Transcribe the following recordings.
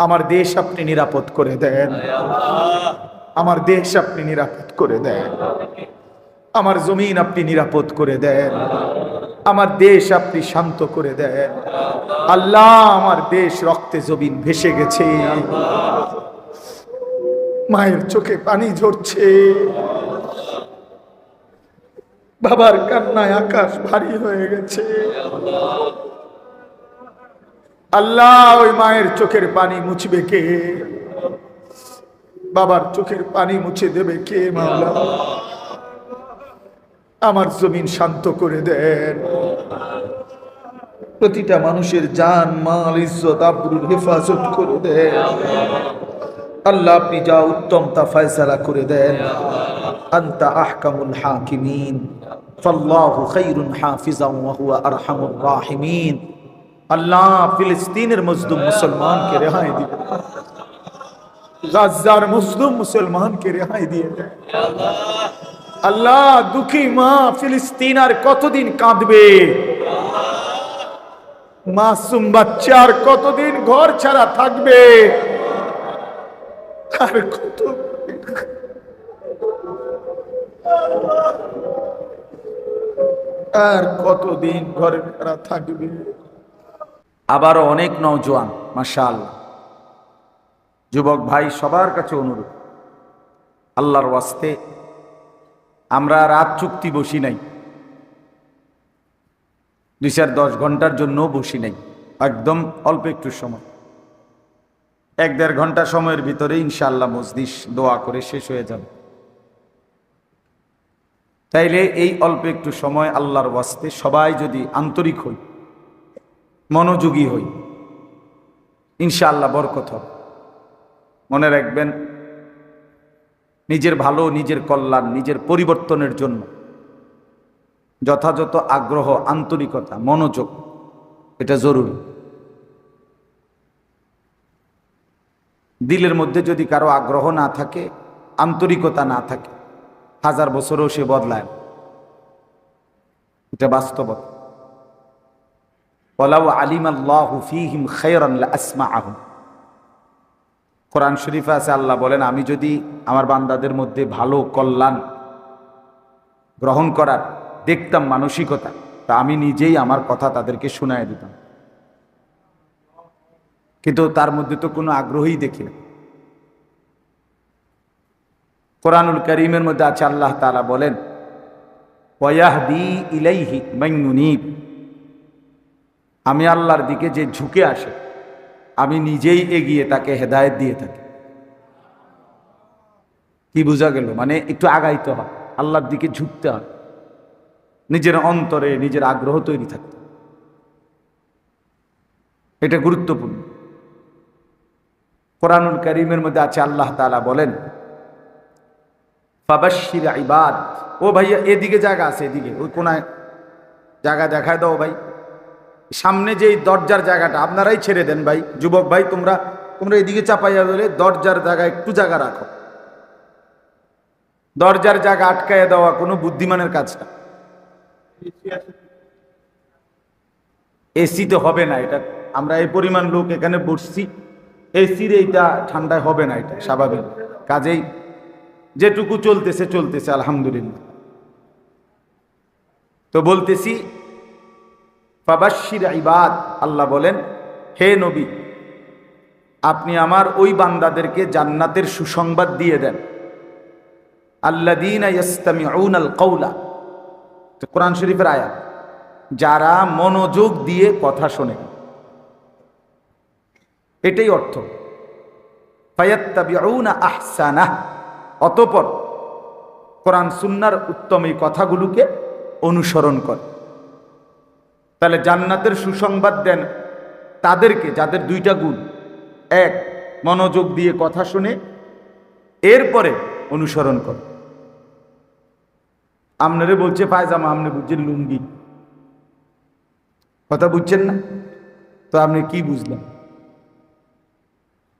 আমার দেশ আপনি নিরাপদ করে দেন, আমার দেশ আপনি নিরাপদ করে দেন, আমার জমিন আপনি নিরাপদ করে দেন, আমার দেশ আপনি শান্ত করে দেন। আল্লাহ, আমার দেশ রক্তে জমিন ভেসে গেছে, মায়ের চোখে পানি ঝরছে, বাবার কান্নায় আকাশ ভারী হয়ে গেছে। আল্লাহ, ওই মায়ের চোখের পানি মুছবে কে? বাবার চোখের পানি মুছে দেবে কে? মাওলা, আমার জমিন শান্ত করে দেন, প্রতিটা মানুষের জান মাল ইজ্জত আবরুর হেফাজত করে দেন। আল্লাহ, আপনি যা উত্তম তা ফয়সালা করে দেন। আনতা আহকামুল হাকিমিন, ফাল্লাহু খায়রুন হাফিজান ওয়া হুয়া আরহামুর রাহিমিন। আল্লাহ, ফিলিস্তিনের মজলুম মুসলমানকে রেহাই দিন, গাজার মজলুম মুসলমানকে রেহাই দিয়ে দেন। আল্লাহ, দুঃখী মা ফিলিস্তিন আর কতদিন কাঁদবে? মাসুম বাচ্চা আর কতদিন ঘর ছাড়া থাকবে? আর কতদিন ঘরে ছাড়া থাকবে? আবারও অনেক নওজোয়ান, মাশাআল্লাহ, যুবক ভাই, সবার কাছে অনুরোধ, আল্লাহর ওয়াস্তে আমরা রাত চুক্তি বসি নাই, 2-10 ঘন্টার জন্য বসি নাই, একদম অল্প একটু সময়, 1-1.5 ঘন্টা সময়ের ভিতরে ইনশাআল্লাহ মজলিস দোয়া করে শেষ হয়ে যাবে। তাইলে এই অল্প একটু সময় আল্লাহর ওয়াস্তে সবাই যদি আন্তরিক হই, মনোযোগী হই, ইনশাআল্লাহ বরকত হবে। মনে রাখবেন, নিজের ভালো, নিজের কল্যাণ, নিজের পরিবর্তনের জন্য যথাযথ আগ্রহ, আন্তরিকতা, মনোযোগ, এটা জরুরি। দিলের মধ্যে যদি কারো আগ্রহ না থাকে, আন্তরিকতা না থাকে, 1000 বছরও সে বদলায় না। এটা বাস্তবতা। ওয়ালাউ আলিমাল্লাহু ফীহিম খায়রান লাআসমাআহুম। কোরআন শরীফে আছে, আল্লাহ বলেন, আমি যদি আমার বান্দাদের মধ্যে ভালো, কল্যাণ গ্রহণ করার দেখতাম মানসিকতা, তা আমি নিজেই আমার কথা তাদেরকে শোনায় দিতাম। কিন্তু তার মধ্যে তো কোনো আগ্রহই দেখি না। কোরআনুল কারীমের মধ্যে আছে, আল্লাহ তাআলা বলেন, ওয়ায়াহদি ইলাইহি মান ইউনীব। আমি আল্লাহর দিকে যে ঝুঁকে আসে, আমি নিজেই এগিয়ে তাকে হেদায়েত দিয়ে থাকি। কি বোঝা গেল? মানে একটু আগাইতে হয়, আল্লাহর দিকে ঝুঁকতে হয়, নিজের অন্তরে নিজের আগ্রহ তৈরি থাকতে, এটা গুরুত্বপূর্ণ। কোরআনুল কারীমের মধ্যে আছে, আল্লাহ তাআলা বলেন, ফাবাশশির ইবাদ। ও ভাইয়া, এদিকে জায়গা আছে, এদিকে ওই কোনায় জায়গা দেখায় দাও ভাই, সামনে যে দরজার জায়গাটা আপনারাই ছেড়ে দেন ভাই। যুবক ভাই, তোমরা এদিকে চাপাইয়া দিলে দরজার জায়গায় একটু জায়গা রাখো। দরজার জায়গা আটকাইয়া দেওয়া কোনো বুদ্ধিমানের কাজ না। এসি তো হবে না, এটা আমরা এই পরিমাণ লোক এখানে বসছি, এসির এইটা ঠান্ডায় হবে না, এটা স্বাভাবিক। কাজেই যেটুকু চলতেছে চলতেছে, আলহামদুলিল্লাহ। তো বলতেছি, ফাবাশশির ইবাদ, আল্লাহ বলেন, হে নবী, আপনি আমার ওই বান্দাদেরকে জান্নাতের সুসংবাদ দিয়ে দেন। আল্লাযীনা ইস্তামিউনাল কাওলা, কোরআন শরীফের আয়াত, যারা মনোযোগ দিয়ে কথা শোনে, এটাই অর্থ। ফায়াত্তাবিউনা আহসানাহ, অতঃপর কোরআন সুন্নাহর উত্তম এই কথাগুলোকে অনুসরণ করে। তাহলে জান্নাতের সুসংবাদ দেন তাদেরকে যাদের 2টা গুণ: 1, মনোযোগ দিয়ে কথা শুনে, এরপরে অনুসরণ করে। আপনারে বলছে পায়জামা, আপনি বুঝছেন লুঙ্গি, কথা বুঝছেন না তো আপনি কি বুঝলেন?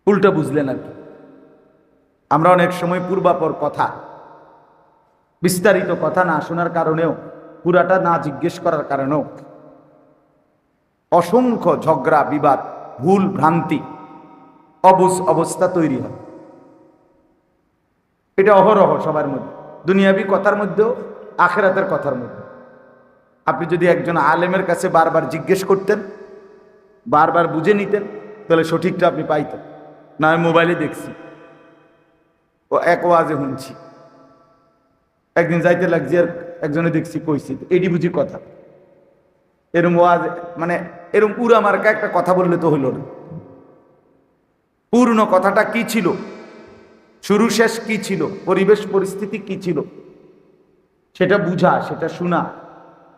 উল্টা বুঝলেন আর কি। আমরা অনেক সময় পূর্বাপর কথা, বিস্তারিত কথা না শোনার কারণেও, পুরাটা না জিজ্ঞেস করার কারণেও অসংখ্য ঝগড়া, বিবাদ, ভুল ভ্রান্তি অবুঝ অবস্থা তৈরি হয়। এটা অহরহ সবার মধ্যে, দুনিয়াবি কথার মধ্যেও আখিরাতের কথার মধ্যে। আপনি যদি একজন আলেমের কাছে বারবার জিজ্ঞেস করতেন, বারবার বুঝে নিতেন, তাহলে সঠিকটা আপনি পাইতেন। না আমি মোবাইলে দেখছি, ও এক ওয়াজে শুনছি, একদিন যাইতে লাগছি আর একজনে দেখছি কইছি, এটি বুঝি কথা। এরম ওয়াজ মানে এরম পুরা মার্কা একটা কথা বললে তো হইল না। পূর্ণ কথাটা কি ছিল, শুরু শেষ কি ছিল, পরিবেশ পরিস্থিতি কি ছিল, সেটা বুঝা, সেটা শোনা,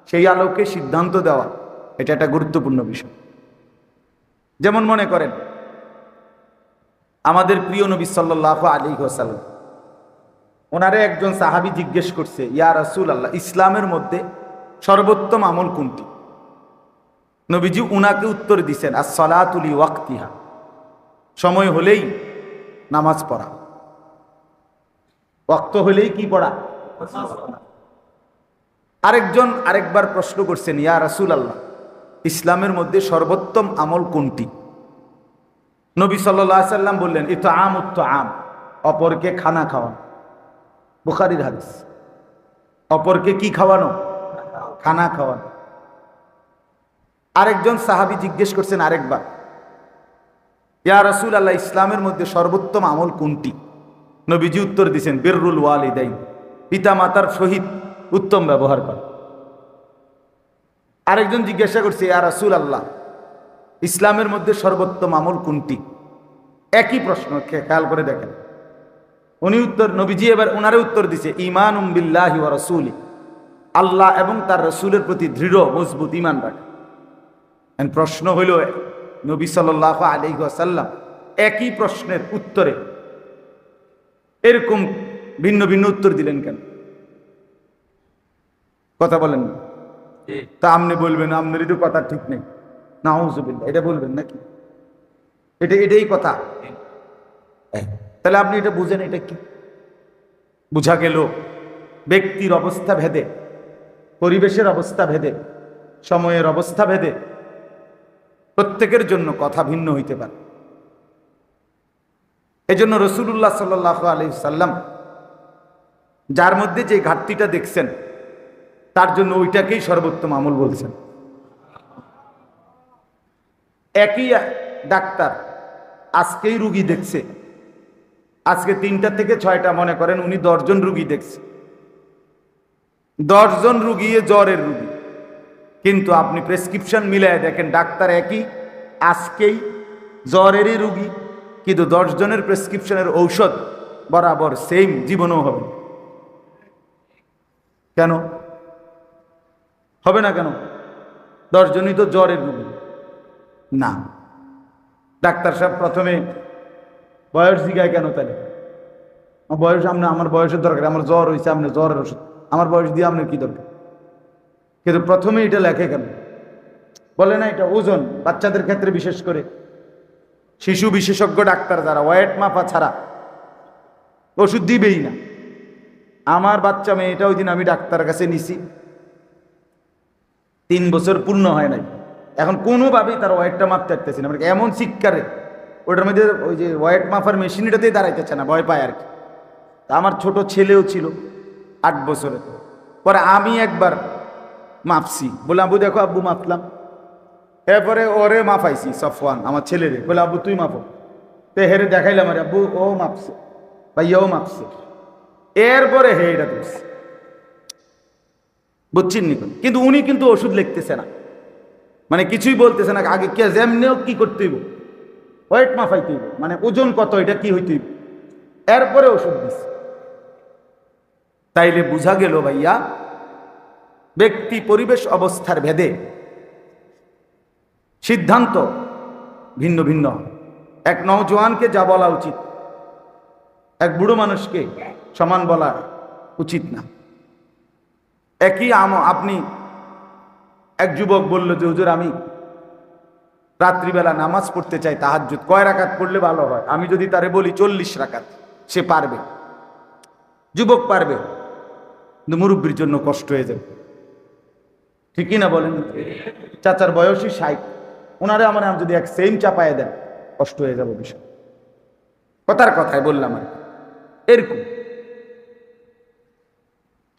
সেই আলোকে সিদ্ধান্ত দেওয়া, এটা একটা গুরুত্বপূর্ণ বিষয়। যেমন মনে করেন আমাদের প্রিয় নবী সাল্লাল্লাহু আলাইহি ওয়াসাল্লাম, ওনারে একজন সাহাবী জিজ্ঞেস করছে, ইয়া রাসূলুল্লাহ, ইসলামের মধ্যে সর্বোত্তম আমল কোনটি? নবীজি উনাকে উত্তর দিছেন, আস-সালাতু লিওয়াক্তিহা, সময় হলেই নামাজ পড়া, ওয়াক্ত হলেই কি পড়া। আরেকজন আরেকবার প্রশ্ন করছেন, ইয়া রাসূলুল্লাহ, ইসলামের মধ্যে সর্বোত্তম আমল কোনটি? নবী সাল্লাল্লাহু আলাইহি সাল্লাম বললেন, ইতআমুত তাআম, অপরকে খানা খাওয়ানো। বুখারীর হাদিস। অপরকে কি খাওয়ানো? খানা খাওয়ানো। আরেকজন সাহাবী জিজ্ঞেস করছেন আরেকবার, ইয়া রাসূলুল্লাহ, ইসলামের মধ্যে সর্বোত্তম আমল কোনটি? নবীজি উত্তর দিয়েছেন, বিররুল ওয়ালিদাইন, পিতা মাতার সহিত উত্তম ব্যবহার করা। আরেকজন জিজ্ঞাসা করছে, ইয়া রাসূলুল্লাহ, ইসলামের মধ্যে সর্বোত্তম আমল কোনটি? একই প্রশ্ন, খেয়াল করে দেখেন। উনি উত্তর, নবীজি এবার ওনারে উত্তর দিছে, ঈমানুম বিল্লাহি ওয়া রাসূলি, আল্লাহ এবং তার রাসূলের প্রতি দৃঢ় মজবুত ঈমান রাখা। প্রশ্ন হইল, নবী সাল্লাল্লাহু আলাইহি ওয়াসাল্লাম একই প্রশ্নের উত্তরে এরকম ভিন্ন ভিন্ন উত্তর দিলেন কেন? কথা বলেন। তা আপনি বলবেন আপনারই তো কথা ঠিক নেই, নাউযুবিল্লাহ, এটা বলবেন নাকি? এটাই কথা। তাহলে আপনি এটা বুঝেন, এটা কি বুঝা গেল? ব্যক্তির অবস্থা ভেদে, পরিবেশের অবস্থা ভেদে, সময়ের অবস্থা ভেদে প্রত্যেকের জন্য কথা ভিন্ন হইতে পারে। এজন্য রাসূলুল্লাহ সাল্লাল্লাহু আলাইহি সাল্লাম যার মধ্যে যে ঘাটতিটা দেখছেন, তার জন্য ওইটাকেই সর্বোত্তম আমল বলছেন। একই ডাক্তার আজকেই রুগী দেখছে, আজকে 3টা থেকে 6টা, মনে করেন উনি 10 জন রুগী দেখছে, 10 জন রুগী জ্বরের রুগী, কিন্তু আপনি প্রেসক্রিপশন মিলায় দেখেন ডাক্তার একই, আজকেই জ্বরেরই রুগী, কিন্তু 10 জনের প্রেসক্রিপশনের ঔষধ বরাবর সেম, জীবনেও হবে। কেন হবে না? কেন? 10 জনই তো জ্বরের রুগী না। ডাক্তার সাহেব প্রথমে বয়স জিগায় কেন? তাহলে বয়স আমার বয়সের দরকার, আমার জ্বর হয়েছে, আপনার জ্বরের ওষুধ, আমার বয়স দিয়ে আপনার কি দরকার? কিন্তু প্রথমে এটা লেখে কেন? বলে না এটা ওজন, বাচ্চাদের ক্ষেত্রে বিশেষ করে শিশু বিশেষজ্ঞ ডাক্তার যারা ওয়েট মাপা ছাড়া ওষুধ দিবেই না। আমার বাচ্চা মেয়েটা ওই দিন আমি ডাক্তারের কাছে নিছি, 3 বছর পূর্ণ হয় নাই, এখন কোনোভাবেই তার ওয়েটটা মাপতে পারতেছি না। এমন শিক্ষারে ওটার মধ্যে ওই যে ওয়েট মাপার মেশিনটাতেই দাঁড়াইতেছে না, ভয় পায় আর কি। আমার ছোট ছেলেও ছিল 8 বছরের। পরে আমি একবার মাপছি, বললাম আব্বু দেখো, আব্বু মাপলাম। এরপরে ওরে মাপাইছি, সফওয়ান আমার ছেলেরে, বলে আব্বু তুই মাপো। তো হেরে দেখাইলাম, আরে আব্বু ও মাপছে, ভাইয়াও মাপছে। এরপরে হে এটা তুলছে, বুঝছেন নি? কিন্তু উনি কিন্তু ওষুধ লিখতেছে না, মানে কিছুই বলতেছে না। আগে কে যেমনিও কি করতে হইব, ওয়েট মাপাইতে হইব, মানে ওজন কত, এটা কি হইতে হইব, এরপরে ওষুধ দিচ্ছে। তাইলে বুঝা গেল ভাইয়া, ব্যক্তি পরিবেশ অবস্থার ভেদে সিদ্ধান্ত ভিন্ন ভিন্ন। এক নওজোয়ানকে যা বলা উচিত, এক বুড়ো মানুষকে সমান বলা উচিত না। একই আপনি এক যুবক বলল যে হুজুর আমি রাত্রিবেলা নামাজ পড়তে চাই, তাহাজ্জুদ কয় রাকাত পড়লে ভালো হয়? আমি যদি তারে বলি 40 রাকাত, সে পারবে, যুবক পারবে, কিন্তু মুরব্বীর জন্য কষ্ট হয়ে যাবে। ঠিকই না বলেন? চাচার বয়সই 60, ওনারে আমার যদি এক সেম চাপায় দেন, কষ্ট হয়ে যাবে বিষয়। কথার কথায় বললাম আর এরকম।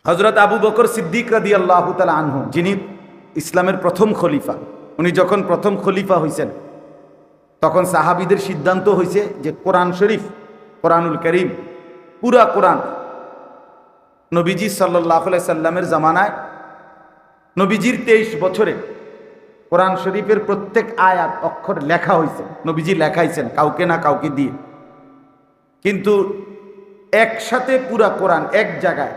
হযরত আবু বকর সিদ্দিক রাদিয়াল্লাহু তাআলা আনহু, যিনি ইসলামের প্রথম খলিফা, উনি যখন প্রথম খলিফা হয়েছেন তখন সাহাবীদের সিদ্ধান্ত হয়েছে যে কোরআন শরীফ, কোরআনুল কারীম, পুরা কোরআন নবীজি সাল্লাল্লাহু আলাইহি সাল্লামের জামানায়, নবীজির 23 বছরে কোরআন শরীফের প্রত্যেক আয়াত অক্ষর লেখা হয়েছে, নবীজি লেখাইছেন কাউকে না কাউকে দিয়ে। কিন্তু একসাথে পুরা কোরআন এক জায়গায়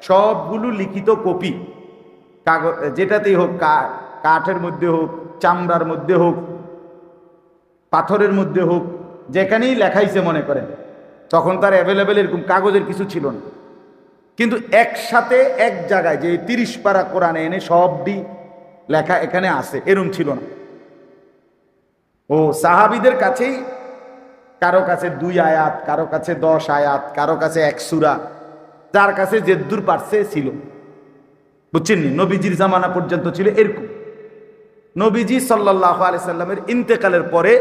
সবগুলো লিখিত কপি, কাগজ যেটাতেই হোক, কাঠের মধ্যে হোক, চামড়ার মধ্যে হোক, পাথরের মধ্যে হোক, যেখানেই লেখাইছে মনে করেন, তখন তার অ্যাভেলেবেল এরকম কাগজের কিছু ছিল না। কিন্তু একসাথে এক জায়গায় যে 30 পারা কোরআনে এনে সবটি লেখা এখানে আছে, এরকম ছিল না। ও সাহাবীদের কাছেই কারো কাছে 2 আয়াত, কারো কাছে 10 আয়াত, কারো কাছে 1 সূরা, যার কাছে যেদ্দুর পারছে ছিল, বুঝছেন নি? নবীজির জামানা পর্যন্ত ছিল এরকম। নবীজি সাল্লাল্লাহু আলাইহি সাল্লামের ইন্তেকালের পরে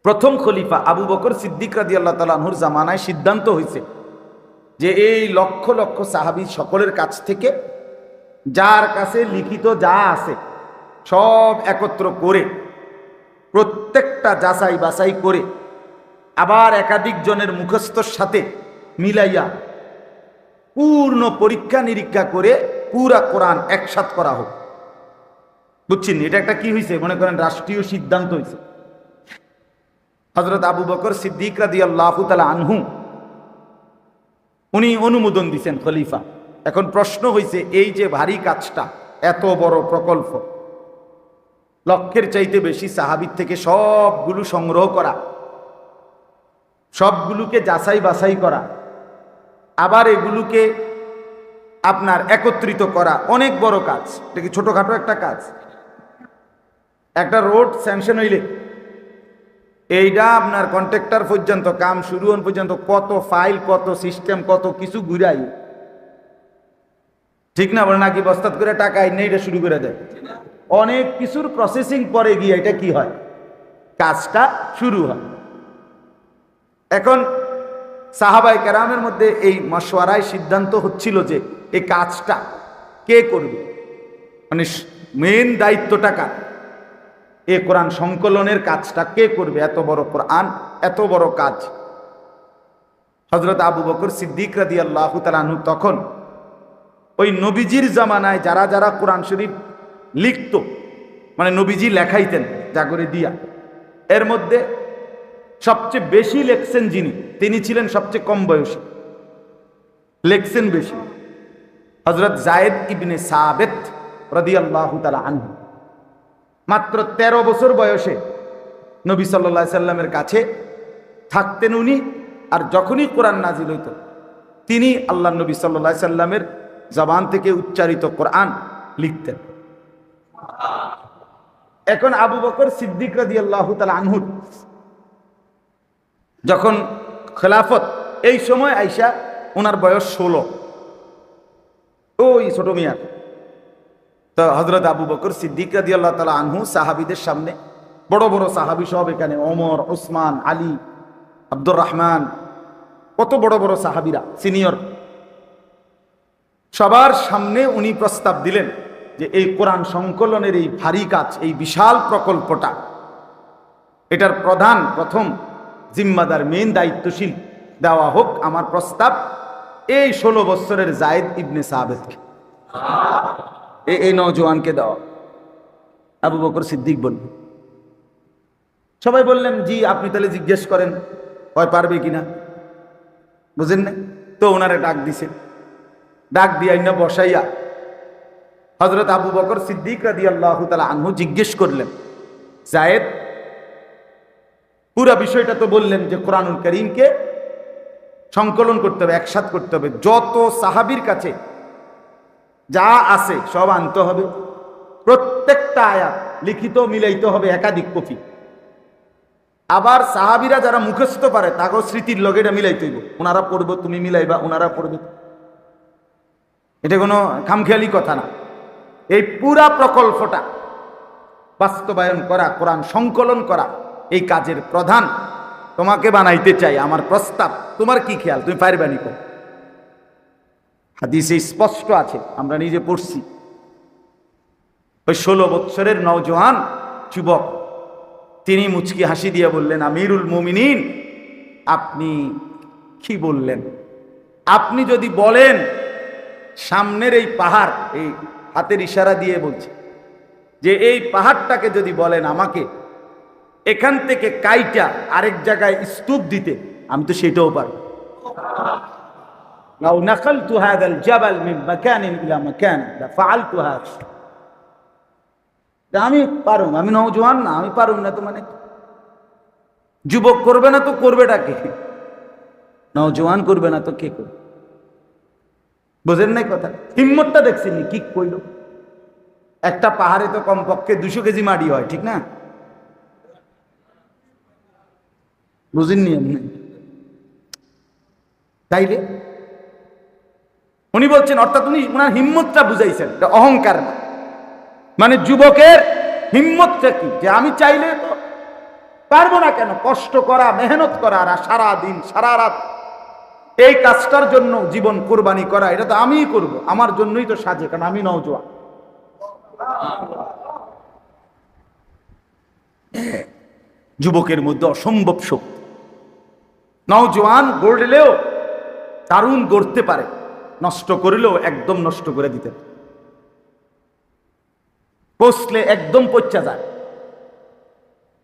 প্রথম খলিফা আবু বকর সিদ্দিক রাদিয়াল্লাহু তাআলা আনহুর জামানায় সিদ্ধান্ত হয়েছে যে এই লক্ষ লক্ষ সাহাবী সকলের কাছ থেকে যার কাছে লিখিত যা আছে সব একত্র করে, প্রত্যেকটা যাচাই বাছাই করে, আবার একাধিক জনের মুখস্থর সাথে মিলাইয়া পূর্ণ পরীক্ষা নিরীক্ষা করে পুরা কোরআন একসাথ করা হোক। বুঝছেন? এটা একটা কি হয়েছে মনে করেন, রাষ্ট্রীয় সিদ্ধান্ত হয়েছে। হযরত আবু বকর সিদ্দিক রাদিয়াল্লাহু তাআলা আনহু উনি অনুমোদন দিয়েছেন খলিফা। এখন প্রশ্ন হয়েছে, এই যে ভারী কাজটা, এত বড় প্রকল্প, লক্ষের চাইতে বেশি সাহাবীর থেকে সবগুলো সংগ্রহ করা, সবগুলোকে যাচাই বাছাই করা, আবার এগুলোকে আপনার একত্রিত করা, অনেক বড় কাজ। এটা কি ছোটখাটো একটা কাজ? একটা রোড স্যাংশন হইলে এইটা আপনার কন্ট্রাক্টর পর্যন্ত কাম শুরু হন পর্যন্ত কত ফাইল, কত সিস্টেম, কত কিছু ঘুরাই, ঠিক না? বলে নাকি বস্তাত করে টাকা এনে এটা শুরু করে দেয়। অনেক কিছুর প্রসেসিং পরে গিয়ে এটা কি হয়, কাজটা শুরু হয়। এখন সাহাবায়ে কেরামের মধ্যে এই মশওয়ারায় সিদ্ধান্ত হচ্ছিল যে এই কাজটা কে করবে, মানে মেন দায়িত্বটা কার, এ কোরআন সংকলনের কাজটা কে করবে? এত বড় কোরআন, এত বড় কাজ। হযরত আবু বকর সিদ্দিক রাদিয়াল্লাহু তাআলা আনহু তখন ওই নবীজির জামানায় যারা যারা কোরআন শরীফ লিখত, মানে নবীজি লেখাইতেন যা করে দিয়া, এর মধ্যে সবচেয়ে বেশি লেখছেন যিনি, তিনি ছিলেন সবচেয়ে কম বয়সী, লেখছেন বেশি, হযরত যায়েদ ইবনে সাবিত রাদিয়াল্লাহু তাআলা আনহু। মাত্র 13 বছর বয়সে নবী সাল্লাল্লাহু আলাইহি সাল্লামের কাছে থাকতেন উনি, আর যখনই কোরআন নাজিল হইত তিনি আল্লাহ নবী সাল্লাল্লাহু আলাইহি সাল্লামের জবান থেকে উচ্চারিত কোরআন লিখতেন। এখন আবু বকর সিদ্দিক রাদিয়াল্লাহু তাআলা আনহু যখন খেলাফত, এই সময় আইসা ওনার বয়স 16, ওই ছোট মিয়ার। তো হযরত আবু বকর সিদ্দিক রাদিয়াল্লাহু তাআলা আনহু সাহাবীদের সামনে, বড় বড় সাহাবী সব এখানে, ওমর, ওসমান, আলী, আব্দুর রহমান, কত বড় বড় সাহাবীরা সিনিয়র, সবার সামনে উনি প্রস্তাব দিলেন যে এই কোরআন সংকলনের এই ভারী কাজ, এই বিশাল প্রকল্পটা, এটার প্রথম জিম্মাদার, মেন দায়িত্বশীল দেওয়া হোক, আমার প্রস্তাব এই 16 বছরের যায়েদ ইবনে সাবিতকে, এই নওজোয়ানকে দেওয়া। আবু বকর সিদ্দিক বললেন, সবাই বললেন জি, আপনি তাহলে জিজ্ঞেস করেন হয় পারবে কিনা, বুঝেন না? তো ওনারে ডাক দিছে, ডাক দিয়ে না বসাইয়া হযরত আবু বকর সিদ্দিক রাদিয়াল্লাহু তাআলা আনহু জিজ্ঞেস করলেন, যায়েদ, পুরা বিষয়টা তো বললেন যে কোরআনুল কারীমকে সংকলন করতে হবে, একসাথ করতে হবে, যত সাহাবীর কাছে যা আছে সব আনতে হবে, প্রত্যেকটা আয়াত লিখিত মিলাইতে হবে, একাধিক কপি, আবার সাহাবীরা যারা মুখস্থ পারে তাকে স্মৃতির লগে এটা মিলাইতে হইব, ওনারা পড়বে তুমি মিলাইবা, ওনারা পড়বে। এটা কোনো খামখেয়ালি কথা না। এই পুরা প্রকল্পটা বাস্তবায়ন করা, কোরআন সংকলন করা, এই কাজের প্রধান তোমাকে বানাইতে চাই, আমার প্রস্তাব, তোমার কি খেয়াল, তুমি পারবানি কো? হাদিসে স্পষ্ট আছে, আমরা নিজে পড়ছি। ওই 16 বৎসরের নওজোয়ান যুবক, তিনি মুচকি হাসি দিয়ে বললেন, আমিরুল মুমিনিন, আপনি কি বললেন? আপনি যদি বলেন সামনের এই পাহাড়, এই হাতের ইশারা দিয়ে বলছে যে এই পাহাড়টাকে যদি বলেন আমাকে এখান থেকে কাইটা আরেক জায়গায় স্তূপ দিতে, আমি তো সেটাও পারবো। লাউ নাকালতু হাযাল জাবাল মিন মাকানিন ইলা মাকান লা ফাআলতু হাযা। আমি পারুম, আমি নওজোয়ান না, আমি পারুম না তো মানে? যুবক করবে না তো করবেটা কে? নওজোয়ান করবে না তো কে করবে? বোঝেন নাই কথা? হিম্মতটা দেখছেন কি কইল? একটা পাহাড়ে তো কমপক্ষে 200 কেজি মাটি হয়, ঠিক না? বুঝেননি আপনি? তাইলে উনি বলছেন, অর্থাৎ উনি ওনার হিম্মতটা বুঝাইছেন, অহংকার না। মানে যুবকের হিম্মতটা কি, যে আমি চাইলে তো পারবো না কেন? কষ্ট করা, মেহনত করা, আর সারা দিন সারা রাত এই কাজটার জন্য জীবন কোরবানি করা, এটা তো আমিই করব, আমার জন্যই তো সাজে, কারণ আমি নওজোয়ান। যুবকের মধ্যে অসম্ভব শক্তি। নওজোয়ান গড়লেও দারুণ গড়তে পারে, নষ্ট করিলেও একদম নষ্ট করে দিতে, পচলে একদম পচা যায়।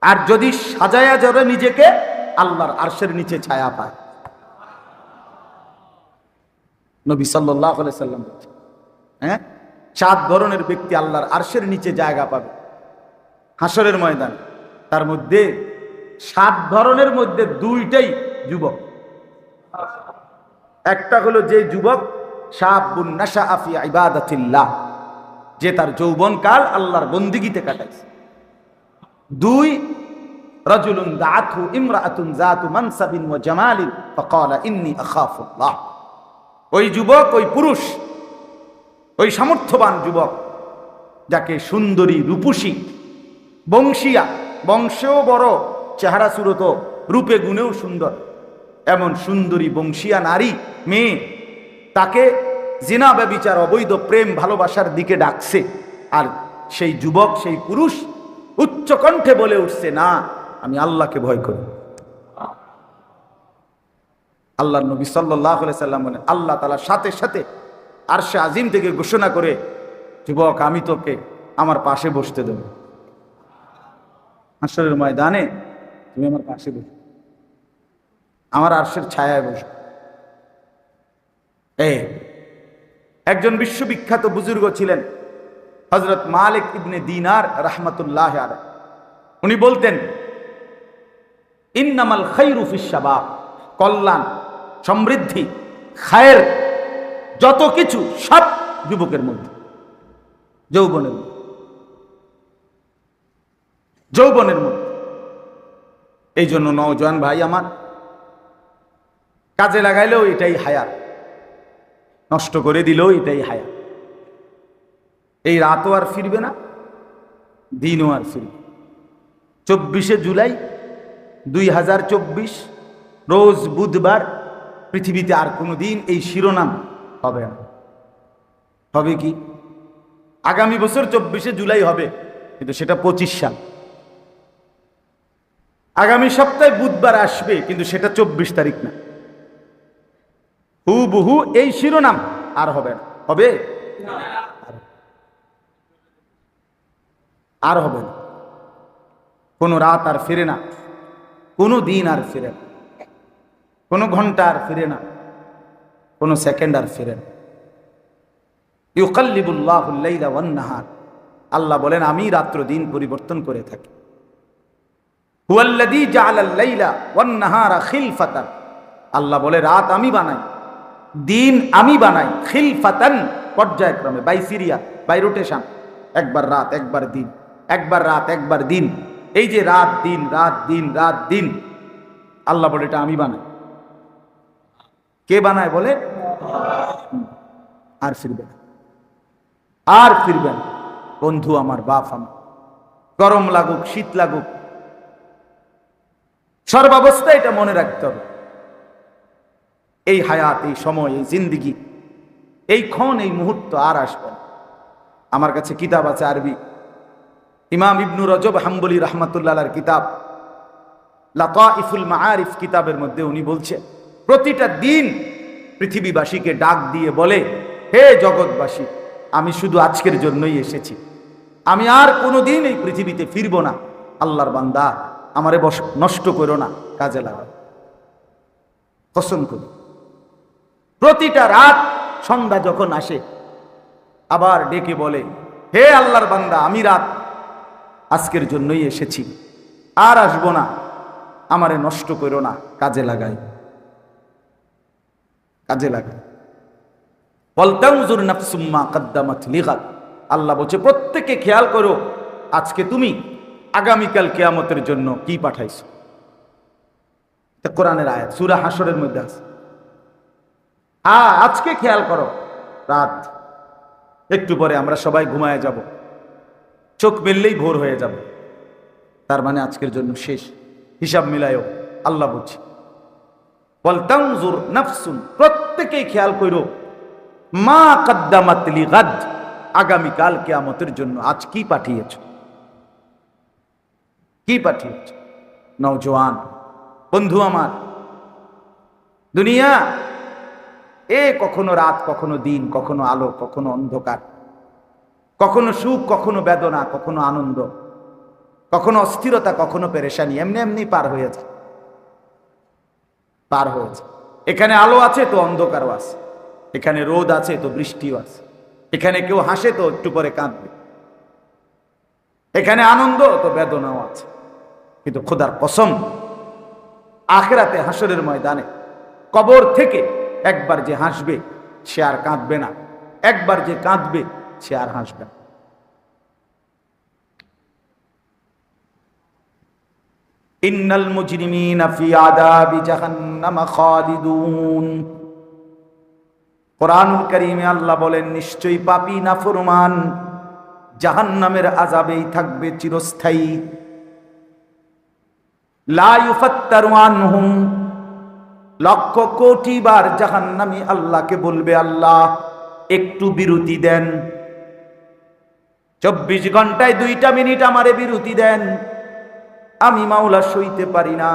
আর যদি সাজায়া জড়ে নিজেকে, আল্লাহর আরশের নিচে ছায়া পায়। নবী সাল্লাল্লাহু আলাইহি সাল্লাম বলেছেন, হ্যাঁ, 7 ধরনের ব্যক্তি আল্লাহর আরশের নিচে জায়গা পাবে হাসরের ময়দান। তার মধ্যে 7 ধরনের মধ্যে 2টাই যুবক। একটা হলো যে যুবক শাবুন নাশাআ ফি ইবাদাতিল্লাহ, যে তার যৌবনকাল আল্লাহর বন্দিগিতে কাটাইছে। 2 রাজুলুন দাআতহু ইমরাআতুন যাতু মানসাবিন ওয়া জামালিন ফাকালা ইন্নী আখাফুল্লাহ। ওই যুবক, ওই পুরুষ, ওই সামর্থ্যবান যুবক যাকে সুন্দরী, রূপসী, বংশীয়া, বংশেও বড়, চেহারা সুরত, রূপে গুণেও সুন্দর, এমন সুন্দরী বংশীয়া নারী মেয়ে তাকে জিনা ব্যভিচার, অবৈধ প্রেম ভালোবাসার দিকে ডাকছে। আর সেই যুবক, সেই পুরুষ উচ্চ কণ্ঠে বলে উঠছে, না, আমি আল্লাহকে ভয় করি। আল্লাহর নবী সাল্লাল্লাহু আলাইহি সাল্লাম বলেন, আল্লাহ তাআলা সাথে সাথে আরশে আজিম থেকে ঘোষণা করে, যুবক, আমি তোকে আমার পাশে বসতে দেব। হাসরের ময়দানে তুমি আমার পাশে বসো, আমার আরশের ছায়ায় বসো। একজন বিশ্ববিখ্যাত বুজুর্গ ছিলেন হযরত মালিক ইবনে দিনার রাহমাতুল্লাহ আলাইহি। উনি বলতেন, ইন্নামাল খায়রু ফিশ শাবাব, কল্যাণ, সমৃদ্ধি, খায়ের যত কিছু সব যুবকের মধ্যে, যৌবনের মধ্যে, যৌবনের মধ্যে। এই জন্য নওজোয়ান ভাই আমার, কাজে লাগাইলেও এটাই হায়াত, নষ্ট করে দিলেও এটাই হায়াত। এই রাতও আর ফিরবে না, দিনও আর ফিরবে। 24শে জুলাই 2024 রোজ বুধবার, পৃথিবীতে আর কোনো দিন এই শিরোনাম হবে না। হবে কি? আগামী বছর 24শে জুলাই হবে, কিন্তু সেটা 25 সাল। আগামী সপ্তাহে বুধবার আসবে, কিন্তু সেটা 24 তারিখ না। হুবহু এই শিরোনাম আর হবে না। হবে? আর হবে না। কোনো রাত আর ফিরে না, কোনো দিন আর ফিরে না, কোনো ঘন্টা আর ফিরে না, কোনো সেকেন্ড আর ফিরে না। ইউকাল্লিবুল্লাহুল লাইলা ওয়ান নাহার, আল্লাহ বলেন, আমি রাত্র দিন পরিবর্তন করে থাকি। হুয়াল্লাযী জাআলাল লাইলা ওয়ান নাহারা খিলফাতান, আল্লাহ বলে, রাত আমি বানাই, দিন আমি বানাই, খিলফাতান, পর্যায়ক্রমে, বাই সিরিয়া, বাই রোটেশন, একবার রাত একবার দিন, একবার রাত একবার দিন। এই যে রাত দিন, রাত দিন, রাত দিন, আল্লাহ বলে এটা আমি বানাই। কে বানায় বলে? আর ফিরবে না, আর ফিরবে না। বন্ধু আমার, বাপ আমার, গরম লাগুক, শীত লাগুক, সর্বাবস্থায় এটা মনে রাখতে হবে। এই হায়াত, এই সময়, এই জিন্দিগি, এই ক্ষণ, এই মুহূর্ত আর আসবে না। আমার কাছে কিতাব আছে আরবি, ইমাম ইবনু রজব হাম্বলি রহমাতুল্লাহর কিতাব লাতাইফুল মাআরিফ কিতাবের মধ্যে উনি বলছে, প্রতিটা দিন পৃথিবীবাসীকে ডাক দিয়ে বলে, হে জগৎবাসী, আমি শুধু আজকের জন্যই এসেছি, আমি আর কোনোদিন এই পৃথিবীতে ফিরব না। আল্লাহর বান্দা, আমারে নষ্ট করো না, কাজে লাগাও। কসম করি, প্রতিটা রাত সন্ধ্যা যখন আসে আবার ডেকে বলে, হে আল্লাহর বান্দা, আমি রাত আজকের জন্যই এসেছি, আর আসবো না, আমারে নষ্ট করো না, কাজে লাগাই, কাজে লাগাই। ওয়ালতানজুর নাফসুম মা কদ্দামাত লিগাদ, আল্লাহ বলছে প্রত্যেকে খেয়াল করো আজকে তুমি আগামীকাল কিয়ামতের জন্য কি পাঠাইছো। এটা কোরআনের আয়াত, সূরা হাশরের মধ্যে আছে। আজকে খেয়াল করো, রাত একটু পরে আমরা সবাই ঘুমায় যাব, চোখ মেললেই ভোর হয়ে যাব, তার মানে আজকের জন্য শেষ, হিসাব মিলায়ও। আল্লাহ বলছে ওয়ালতানজুর নাফসুন, প্রত্যেকেই খেয়াল করো মা কদ্দামাত লিগাদ, আগামীকাল কিয়ামতের জন্য আজ কি পাঠিয়েছো, কি পাঠিয়েছো। নওজোয়ান বন্ধু আমার, দুনিয়া কখনো রাত, কখনো দিন, কখনো আলো, কখনো অন্ধকার, কখনো সুখ, কখনো বেদনা, কখনো আনন্দ, কখনো অস্থিরতা, কখনো পেরেশানি, এমনি এমনি পার হয়ে যায়, পার হয়েছে। এখানে আলো আছে তো অন্ধকারও আছে, এখানে রোদ আছে তো বৃষ্টিও আছে, এখানে কেউ হাসে তো একটু পরে কাঁদবে, এখানে আনন্দ তো বেদনাও আছে। কিন্তু খোদার কসম, আখিরাতে হাসরের ময়দানে কবর থেকে একবার যে হাসবে সে আর কাঁদবে না, একবার যে কাঁদবে সে আর হাসবে না। ইন্নাল মুজরিমিনা ফি আযাবি জাহান্নাম খালিদুন, কোরআনুল কারীমে আল্লাহ বলেন, নিশ্চয়ই পাপী নাফরমান জাহান্নামের আযাবেই থাকবে চিরস্থায়ী। লা ইউফাত্তারু আনহুম, লক্ষ কোটি বার জাহান্নামী আল্লাহকে বলবে, আল্লাহ একটু বিরতি দেন, 24 ঘন্টায় 2টা মিনিট আমারে বিরতি দেন, আমি মাওলা সইতে পারি না।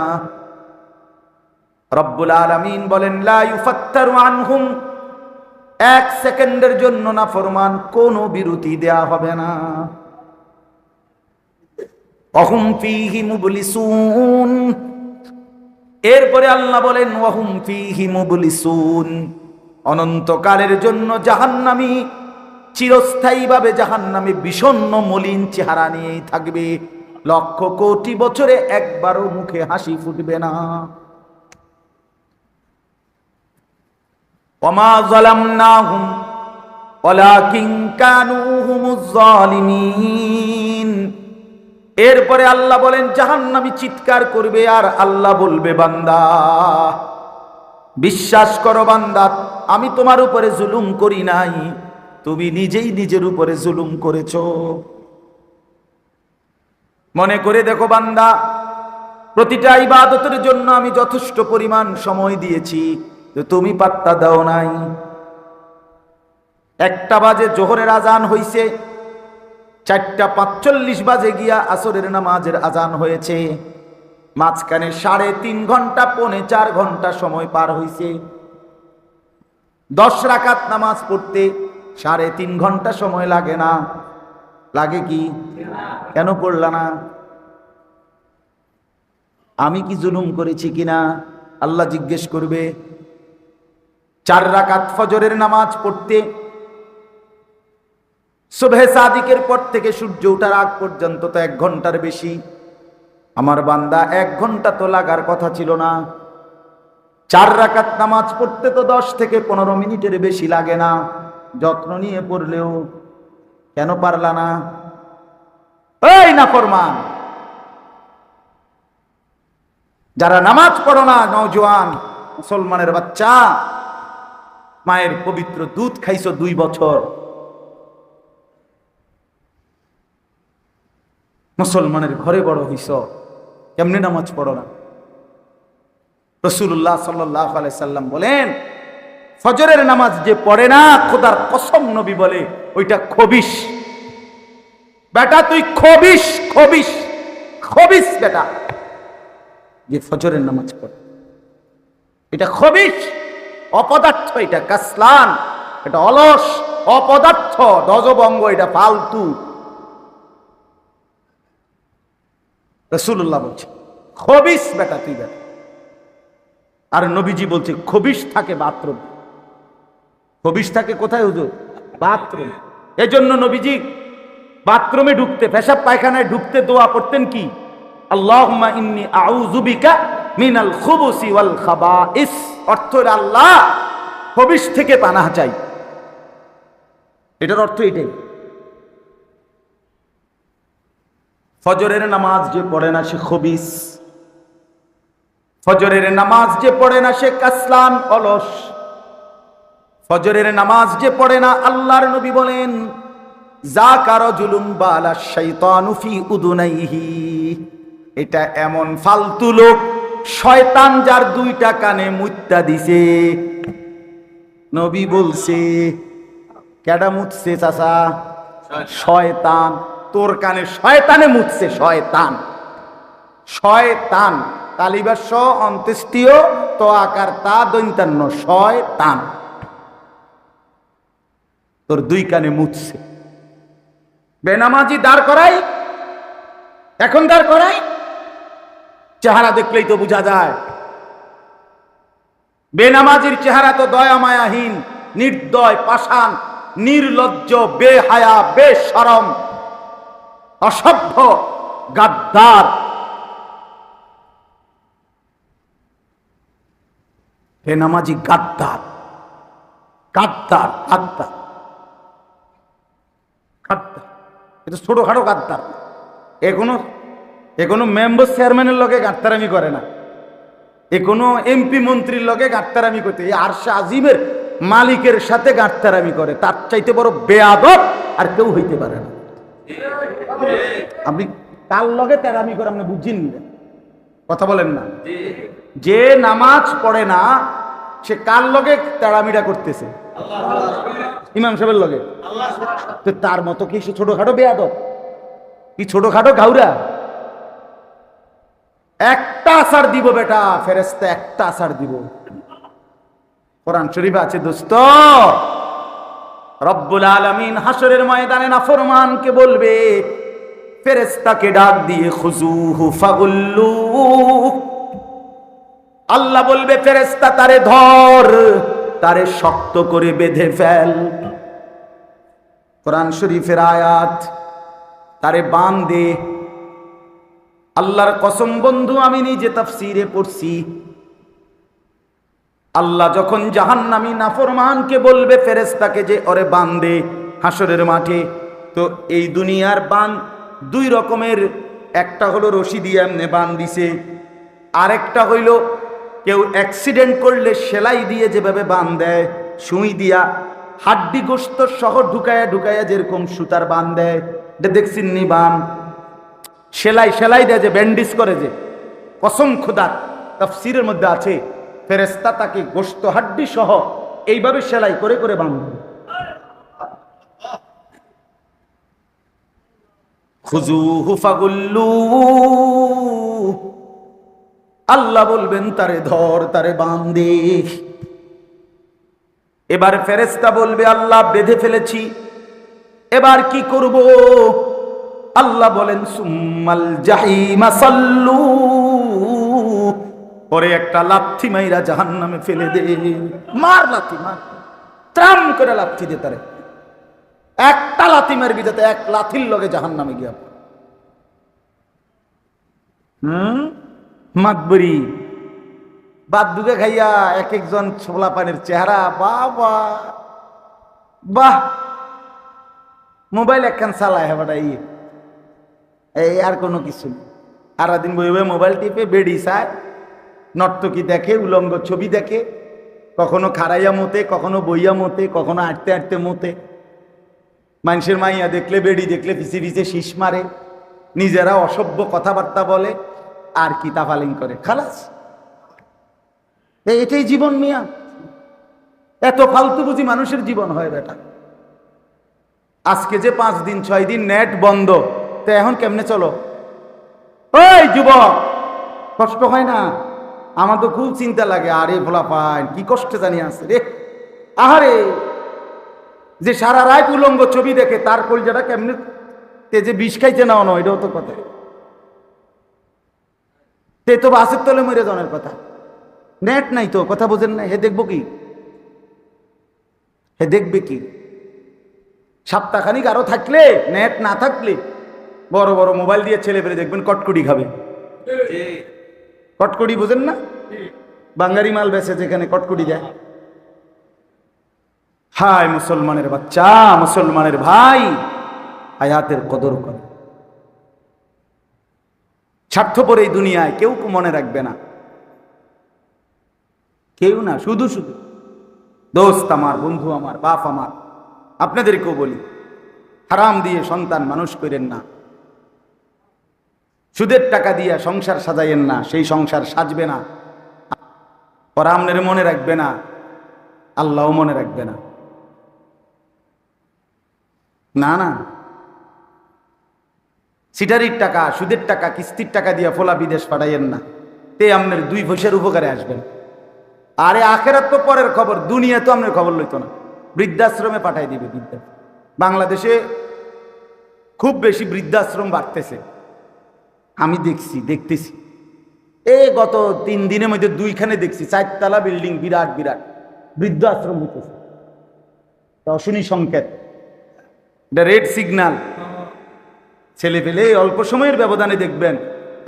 রব্বুল আলামিন বলেন, লা ইউফাত্তারু আনহুম, 1 সেকেন্ডের জন্য না ফরমান কোনো বিরতি দেয়া হবে না। ওয়াহুম ফীহি মুবলিসুন, এরপরে আল্লাহ বলেন ওয়াহুম ফীহি মুবলিসুন, অনন্তকালের জন্য জাহান্নামী চিরস্থায়ীভাবে জাহান্নামে বিষণ্ণ মলিন চেহারা নিয়েই থাকবে, লক্ষ কোটি বছরে একবারও মুখে হাসি ফুটবে না। ওয়ামা যালামনাহুম ওয়ালাকিন কানু হুমুজ জালিমিন, এরপরে আল্লাহ বলেন জাহান্নামী চিৎকার করবে আর আল্লাহ বলবে, বান্দা বিশ্বাস করো বান্দা, আমি তোমার উপরে জুলুম করি নাই, তুমি নিজেই নিজের উপরে জুলুম করেছো। মনে করে দেখো বান্দা, প্রতিটা ইবাদতের জন্য আমি যথেষ্ট পরিমাণ সময় দিয়েছি, তুমি পাত্তা দাও নাই। 1টা বাজে জোহরের আজান হইছে, 4:45 বাজে গিয়া আসরের নামাজের আজান হয়েছে, মাঝখানে 3.5 ঘন্টা, 4.25 ঘন্টা সময় পার হইছে। 10 রাকাত নামাজ পড়তে 3.5 ঘন্টা সময় লাগে না? লাগে কি? কেন পড়লা না? আমি কি জুলুম করেছি কিনা আল্লাহ জিজ্ঞেস করবে। 4 রাকাত ফজরের নামাজ পড়তে সুবহে সাদিকের পর থেকে সূর্য ওঠার আগ পর্যন্ত তো 1 ঘন্টার বেশি। আমার বান্দা 1 ঘন্টা তো লাগার কথা ছিল না। 4 রাকাত নামাজ পড়তে তো 10 থেকে 15 মিনিটের বেশি লাগে না, যত্ন নিয়ে পড়লেও। কেন পারলা না? এই নাফরমান, যারা নামাজ পড়ো না, নওজোয়ান মুসলমানের বাচ্চা, মায়ের পবিত্র দুধ খাইছো 2 বছর, মুসলমানের ঘরে বড় হইছ, কেমনে নামাজ পড়ো না? রাসূলুল্লাহ সাল্লাল্লাহু আলাইহি সাল্লাম বলেন, ফজরের নামাজ যে পড়ে না, খোদার কসম নবী বলে ওইটা খবিশ। বেটা তুই খবিশ, খবিশ, খবিশ বেটা, যে ফজরের নামাজ পড়ে এটা খবিশ, অপদার্থ, এটা কাসলান, এটা অলস, অপদার্থ, দজবঙ্গ, এটা ফালতু। রাসূলুল্লাহ বলছে খবিশ বেটা তুই বেটা। আর নবীজি বলছে খবিশ থাকে বাথরুম। খবিশ থাকে কোথায় হুজুর? বাথরুম। এজন্য নবীজি বাথরুমে ঢুকতে, পেশাব পায়খানায় ঢুকতে দোয়া করতেন কি? আল্লাহুম্মা ইন্নী আউযু বিকা মিনাল খুবুসি ওয়াল খাবাইস। অর্থ হলো আল্লাহ খবিশ থেকে পানাহ চাই। এটার অর্থ এটাই। ফজরের নামাজ যে পড়ে না সে খবিস, ফজরের নামাজ যে পড়ে না সে কাসলান, অলস। ফজরের নামাজ যে পড়ে না, আল্লাহর নবী বলেন যাকা রাজুলুন বালা শাইতানু ফি উদুনাইহি, এটা এমন ফালতু লোক, শয়তান যার দুইটা কানে মুত্তা দিছে। নবী বলছে কেডা মুতছে চাচা? শয়তান। তোর কানে শয়তানে মুতছে, শয়তান, শয়তান। তালিবাস অন্ত্যেষ্টিয় তো আকার তা দৈন্তান্ন, শয়তান তোর দুই কানে মুতছে। বেনামাজি দাঁড় করাই, এখন দাঁড় করাই, চেহারা দেখলেই তো বোঝা যায়। বেনামাজির চেহারা তো দয়া মায়াহীন, নির্দয়, পাষাণ, নির্লজ্জ, বেহায়া, বেশরম, অসভ্য, গাদ্দার। বেনামাজি গাদ্দার, গাদ্দার, গাদ্দার, গাদ্দার। এটা ছোটখাটো গাদ্দার। এখনো মেম্বার চেয়ারম্যানের লগে গাদ্দারামি করে না, এখনো এমপি মন্ত্রীর লগে গাদ্দারামি করতে, এই আরশে আজিমের মালিকের সাথে গাদ্দারামি করে। তার চাইতে বড় বেয়াদব আর কেউ হইতে পারে না। আপনি কার লগে তেরামি করে আপনি বুঝিন, কথা বলেন না। যে নামাজ পড়ে না সে কার লগে তেরামিটা করতেছে? ইমাম সাহেবের লগে। তো তার মতো কি সে ছোটখাটো বেয়াদব, কি ছোটখাটো ঘাউরা? একটা আসার দিব বেটা, ফেরেশতা একটা আসার দিব। কোরআন শরীফে আছে দোস্ত, রব্বুল আলামিন হাসরের ময়দানে নাফরমানকে বলবে, ফেরেশতাকে ডাক দিয়ে খুজুহু ফাগুল্লু। আল্লাহ বলবে ফেরেশতা তারে ধর, তারে শক্ত করে বেঁধে ফেল। কোরআন শরীফের আয়াত, তারে বাঁধে। আল্লাহর কসম বন্ধু, আমি নিজে তাফসীরে পড়ছি। আল্লাহ যখন জাহান্নামী নাফরমানকে বলবে ফেরেশতাকে যে ওরে বাঁধে হাসরের মাঠে, তো এই দুনিয়ার বান দুই রকমের, একটা হলো রশি দিয়ে এমনি বান দিছে, আরেকটা হইল কেউ অ্যাক্সিডেন্ট করলে সেলাই দিয়ে যেভাবে বান দেয়, সুই দিয়া হাড্ডি গোস্ত সহ ঢুকায়া ঢুকায়া যেরকম সুতার বান দেয়, এটা দেখছেন নি? বান সেলাই দেয়, যে ব্যান্ডেজ করে, যে কসম খোদার তাফসীরের মধ্যে আছে ফেরেশতা তাকে গোস্ত হাড্ডি সহ এইভাবে সেলাই করে করে বাঁধবে। খুজুহু ফাগুল্লু, আল্লাহ বলবেন তারে ধর, তারে বাঁধে। এবার ফেরেশতা বলবে আল্লাহ বেঁধে ফেলেছি, এবার কি করব? আল্লাহ বলেন সুম্মাল জাহিমা সাল্লু, পরে একটা লাথি মাইরা জাহান্নামে ফেলে দে। মার লাথি, মার, ত্রাম করে লাথি দে তারে। একটা লাথি মারবি যাতে এক লাথির লগে জাহান্নামে গিয়া। মাতবরি বাদ দুগে খাইয়া এক একজন ছোলা পানির চেহারা, বাবা বাহ, মোবাইল একখান চালায় হেবাটা, এই আর কোনো কিছু। সারাদিন বই বই মোবাইল টিপে বেড়ি চায়, নর্তকী দেখে, উলঙ্গ ছবি দেখে, কখনো খাড়াইয়া মতে, কখনো বইয়া মতে, কখনো আটতে আটতে মতে। মানুষের মাইয়া দেখলে, বেড়ি দেখলে পিছে পিছে শীষ মারে, নিজেরা অসভ্য কথাবার্তা বলে, আর কি তাফালিং করে, খালাস। এটাই জীবন মিয়া? এত ফালতু বুঝি মানুষের জীবন হয় বেটা? আজকে যে 5 দিন 6 দিন নেট বন্ধ, তো এখন কেমনে চলো? ওই যুবক, কষ্ট হয় না? আমার তো খুব চিন্তা লাগে। আরে ভোলা পায় কি কষ্টে জানি আছে রে। আহারে, যে সারা রাত উলঙ্গ ছবি দেখে তার কলজাটা কেমনে তেজে বিষ খাইছে না অনো, এটাও তো কথা। তে তো বাসের তলে মরে জনের কথা। নেট নাই তো, কথা বোঝেন না? হে দেখবো কি? হে দেখবে কি? সপ্তাহখানিক আরো থাকলে, নেট না থাকলে বড় বড় মোবাইল দিয়ে ছেলে পেলে দেখবেন কটকটি খাবে। কটকটি বোঝেন না? বাঙ্গারি মাল বেচে যেখানে কটকটি দেয়। হায় মুসলমানের বাচ্চা, মুসলমানের ভাই, হায়াতের কদর করে। স্বার্থপর এই দুনিয়ায় কেউ মনে রাখবে না, কেউ না। শুধু শুধু দোস্ত আমার, বন্ধু আমার, বাপ আমার, আপনাদেরকেও বলি, হারাম দিয়ে সন্তান মানুষ করেন না। সুদের টাকা দিয়ে সংসার সাজাইয়েন না, সেই সংসার সাজবে না। ওরা আপনার মনে রাখবে না, আল্লাহও মনে রাখবে না। না না, সিটারির টাকা, সুদের টাকা, কিস্তির টাকা দিয়ে ফোলা বিদেশ পাঠাইয়েন না, তে আপনার 2 পয়সার উপকারে আসবেন। আরে আখেরাত তো পরের খবর, দুনিয়া তো আপনার খবর লইতো না। বৃদ্ধাশ্রমে পাঠাই দিবে। বাংলাদেশে খুব বেশি বৃদ্ধাশ্রম বাড়তেছে, আমি দেখতেছি। গত 3 দিনের মধ্যে 2খানে দেখছি, 4 তলা বিল্ডিং, বিরাট বিরাট বৃদ্ধাশ্রম হইতেছে। অশনি সংকেত, এটা রেড সিগন্যাল। ছেলে পেলে অল্প সময়ের ব্যবধানে দেখবেন,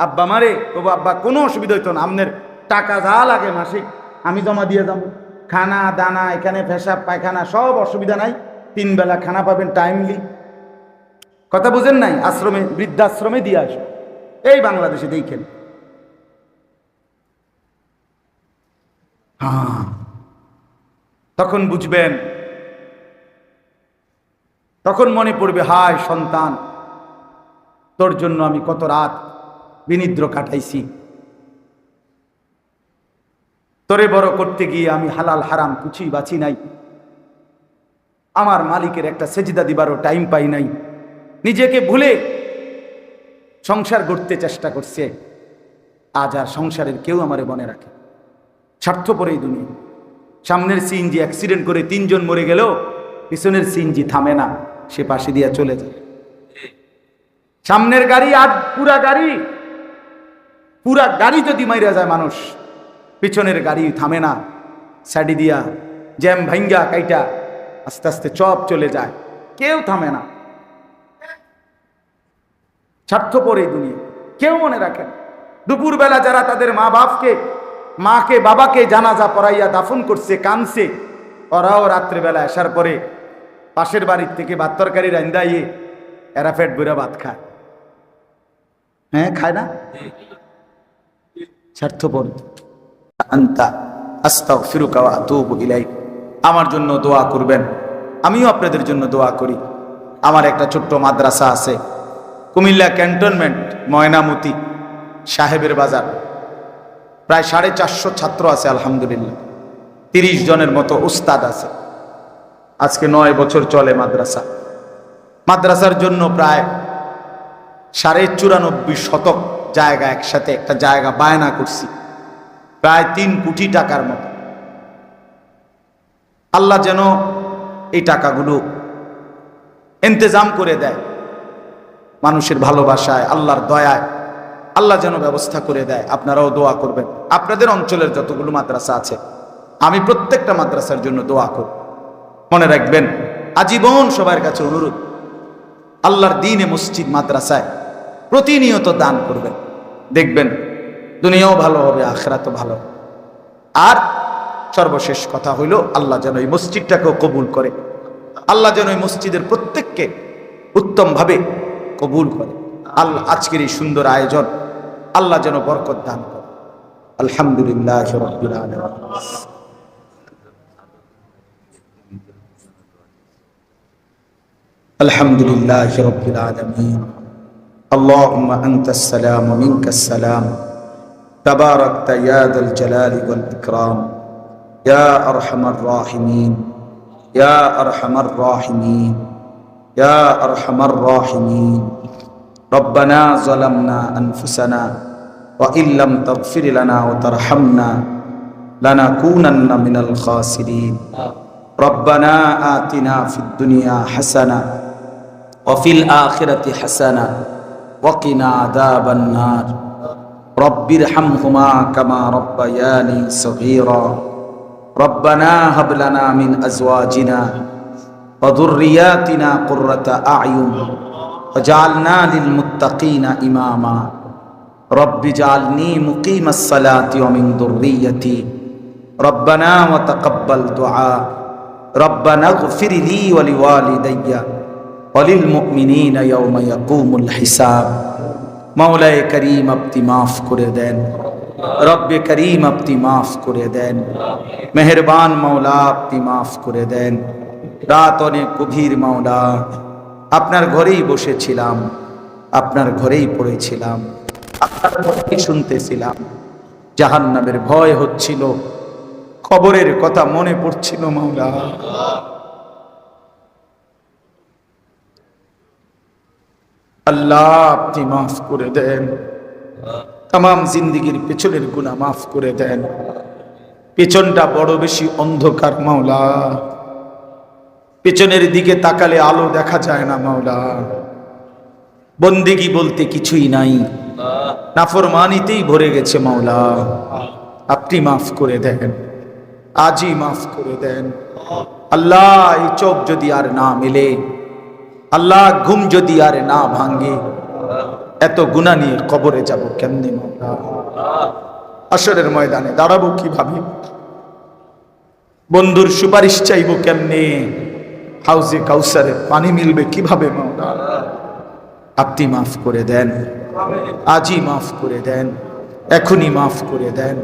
আব্বা মারে, ও আব্বা কোনো অসুবিধা হইতো না, আপনার টাকা যা লাগে মাসিক আমি জমা দিয়ে যাবো, খানা দানা, এখানে পেশাব পায়খানা সব অসুবিধা নাই, 3 বেলা খানা পাবেন টাইমলি। কথা বুঝেন নাই? আশ্রমে, বৃদ্ধাশ্রমে দিয়ে আসো। এই বাংলাদেশে দেখেন। তখন বুঝবেন, তখন মনে পড়বে, হায় সন্তান, তোর জন্য আমি কত রাত বিনিদ্র কাটাইছি, তোরে বড় করতে গিয়ে আমি হালাল হারাম কিছুই বাঁচি নাই, আমার মালিকের একটা সেজদা দিবারও টাইম পাই নাই, নিজেকে ভুলে সংসার গড়তে চেষ্টা করছে। আজ আর সংসারের কেউ আমারে মনে রাখে। স্বার্থপর এই দুনিয়া। সামনের সিএনজি অ্যাক্সিডেন্ট করে 3 জন মরে গেল, পিছনের সিএনজি থামে না, সে পাশে দিয়া চলে যায়। সামনের গাড়ি আর পুরা গাড়ি যদি মাইরা যায় মানুষ, পিছনের গাড়ি থামে না, সাইডি দিয়া জ্যাম ভাঙ্গা কাইটা আস্তে আস্তে চপ চলে যায়, কেউ থামে না। স্বার্থপর এই দুনিয়া, কেউ মনে রাখেন। দুপুরবেলা যারা তাদের মাকে বাবাকে জানাজা পড়াইয়া দাফন করছে, কানছে, ওরাও রাত্রেবেলা আসার পরে পাশের বাড়ির থেকে ভাত তরকারি রান্দাইয়ে এরা পেট ভরে ভাত খায়। হ্যাঁ, খায় না? স্বার্থপর। আনতা আস্তাগফিরুকা ওয়া আতুবু ইলাইক। আমার জন্য দোয়া করবেন, আমিও আপনাদের জন্য দোয়া করি। আমার একটা ছোট্ট মাদ্রাসা আছে কুমিল্লা ক্যান্টনমেন্ট, ময়নামতি সাহেবের বাজার। প্রায় 450 ছাত্র আছে আলহামদুলিল্লাহ, 30 জনের মতো উস্তাদ আছে। আজকে 9 বছর চলে মাদ্রাসা। মাদ্রাসার জন্য প্রায় 94.5 শতক জায়গা, একসাথে একটা জায়গা বায়না করছি, প্রায় 3 কোটি টাকার মতো। আল্লাহ যেন এই টাকাগুলো ইন্তজাম করে দেয়, মানুষের ভালোবাসায়, আল্লাহর দয়ায় আল্লাহ যেন ব্যবস্থা করে দেয়। আপনারাও দোয়া করবেন। আপনাদের অঞ্চলের যতগুলো মাদ্রাসা আছে, আমি প্রত্যেকটা মাদ্রাসার জন্য দোয়া করব। মনে রাখবেন, আজীবন সবার কাছে অনুরোধ, আল্লাহর দ্বীনে মসজিদ মাদ্রাসায় প্রতিনিয়ত দান করবেন। দেখবেন দুনিয়াও ভালো হবে, আখিরাতও ভালো। আর সর্বশেষ কথা হইল, আল্লাহ যেন এই মসজিদটাকেও কবুল করে, আল্লাহ যেন এই মসজিদের প্রত্যেককে উত্তমভাবে কবুল করে। আল্লাহ আজকের এই সুন্দর আয়োজন আল্লাহ যেন বরকত দান করে। আলহামদুলিল্লাহ রাব্বিল আলামিন। আলহামদুলিল্লাহ রাব্বিল আলামিন। আল্লাহুম্মা আনতাস সালাম ওয়া মিনকাস সালাম, তাবারাকতা ইয়া যাল জালালি ওয়াল ইকরাম। ইয়া আরহামার রাহিমিন, ইয়া আরহামার রাহিমিন, ইয়া আরহামার রাহিমিন। রব্বানা যালামনা আনফুসানা ওয়া ইল্লাম তাগফির লানা ওয়া তারহামনা লানাকুনান্না মিনাল খাসিরিন। রব্বানা আতিনা ফিদ দুনিয়া হাসানা ওয়া ফিল আখিরাতি হাসানা ওয়া কিনা আযাবান নার। রব্বিরহামহুমা কামা রাব্বায়ানি সগীরা। রব্বানা হাব লানা মিন আজওয়াজিনা ওয়া যুররিয়াতিনা কুররাতা আ'য়ুন ওয়াজআলনা লিল মুত্তাকিনা ইমামা। রব্বি জাআলনি মুকিমাস সালাতি ওয়া মিন যুররিয়্যাতি। রব্বানা ওয়া তাকাব্বাল দুআ। রব্বানা ইগফির লি ওয়া লিওয়ালিদাইয়া ওয়া লিল মুমিনিনা ইয়াওমা ইয়াকুমুল হিসাব। মাওলায়ে করিম আপনি মাফ করে দেন, রব্বে করিম আপনি মাফ করে দেন, মেহেরবান মাওলা আপনি মাফ করে দেন। রাত অনেক গভীর মাওলা, আপনার ঘরেই বসেছিলাম, আপনার ঘরেই পড়েছিলাম, আপনার ঘরেই শুনতেছিলাম। জাহান্নামের ভয় হচ্ছিল, কবরের কথা মনে পড়ছিল মাওলা। আল্লাহ আপনি মাফ করে দেন, তামাম জিন্দিগির পেছনের গুনাহ মাফ করে দেন। পেছনটা বড় বেশি অন্ধকার মাওলা, পেছনের দিকে তাকালে আলো দেখা যায় না মাওলা। বন্দেগী বলতে কিছুই নাই, নাফরমানিতেই ভরে গেছে মাওলা। আপনি মাফ করে দেন, আজই মাফ করে দেন। আল্লাহ এই চোখ যদি আর না মেলে, আল্লাহ ঘুম যদি আর না ভাঙ্গে, এত গুনাহ নিয়ে কবরে যাব কেমনে মাওলা? হাশরের ময়দানে দাঁড়াবো কিভাবে? বন্ধুর সুপারিশ চাইবো কেমনে? হাউজে কাউসারের পানি মিলবে কিভাবে মাওলা? আপনি মাফ করে দেন, আজই মাফ করে দেন, এখনই মাফ করে দেন।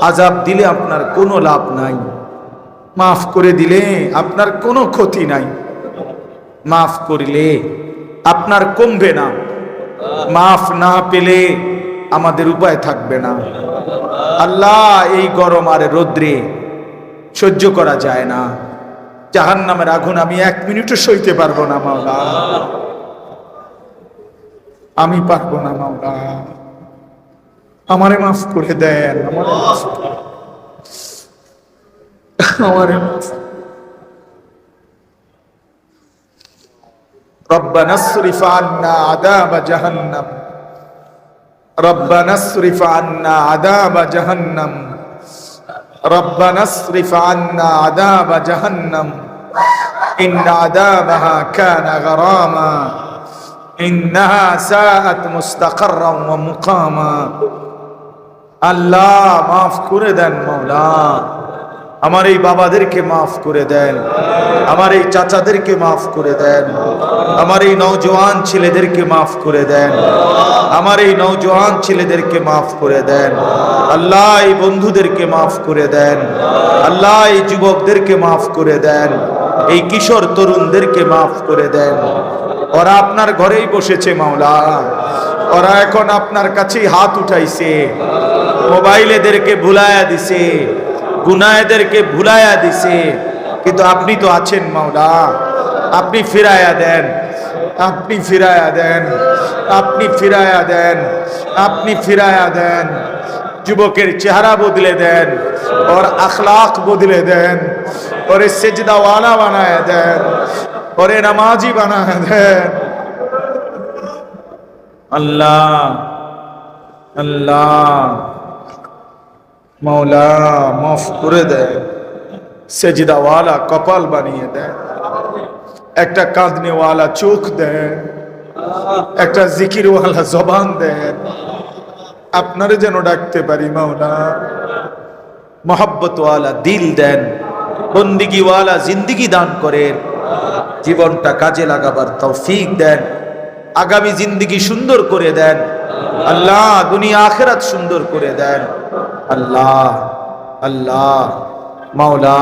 আযাব দিলে আপনার কোনো লাভ নাই, মাফ করে দিলে আপনার কোনো ক্ষতি নাই। মাফ করলে আপনার কমবে না, মাফ না পেলে আমাদের উপায় থাকবে না। আল্লাহ এই গরম আর রৌদ্রে সহ্য করা যায় না। জাহান্নামের আগুন আমি 1 মিনিটও সইতে পারবো না মাওলা, আমি পারবো না মাওলা। আমারে মাফ করে দেন, আমারে মাফ। ربنا اصرف عنا عذاب جهنم، ربنا اصرف عنا عذاب جهنم، ربنا اصرف عنا عذاب جهنم إن عذابها كان غراما إنها ساءت مستقرا ومقاما। আল্লাহ মাফ করে দেন মাওলা, আমার এই বাবাদেরকে মাফ করে দেন, আমার এই চাচাদেরকে মাফ করে দেন, আমার এই নওজোয়ান ছেলেদেরকে মাফ করে দেন, আমার এই নওজোয়ান ছেলেদেরকে মাফ করে দেন। আল্লাহ এই বন্ধুদেরকে মাফ করে দেন, আল্লাহ এই যুবকদেরকে মাফ করে দেন, এই কিশোর তরুণদেরকে মাফ করে দেন। ওরা আপনার ঘরেই বসেছে মাওলা, ওরা এখন আপনার কাছেই হাত উঠাইছে, মোবাইলেদেরকে ভুলায়া দিছে, গুনাহেদেরকে ভুলায়া দিছে, কিন্তু আপনি তো আছেন মাওলা। আপনি ফিরায়া দেন, আপনি ফিরায়া দেন, আপনি ফিরায়া দেন, আপনি ফিরায়া দেন। যুবকের চেহারা বদলে দেন, ওর আখলাক বদলে দেন, ওরে সেজদাওয়ালা বানায় দেন, ওরে নামাজি বানায় দেন। আল্লাহ আল্লাহ মাওলা মাফ করে দেন, সেজদাওয়ালা কপাল বানিয়ে দেন, একটা কাঁদনেওয়ালা চোখ দেন, একটা জিকিরওয়ালা জবান দেন, আপনারে যেন ডাকতে পারি মাওলা। মোহাব্বতওয়ালা দিল দেন, বন্দিগিওয়ালা জিন্দিগি দান করেন, জীবনটা কাজে লাগাবার তৌফিক দেন, আগামী জিন্দিগি সুন্দর করে দেন আল্লাহ, দুনিয়া আখিরাত সুন্দর করে দেন আল্লাহ। আল্লাহ মাওলা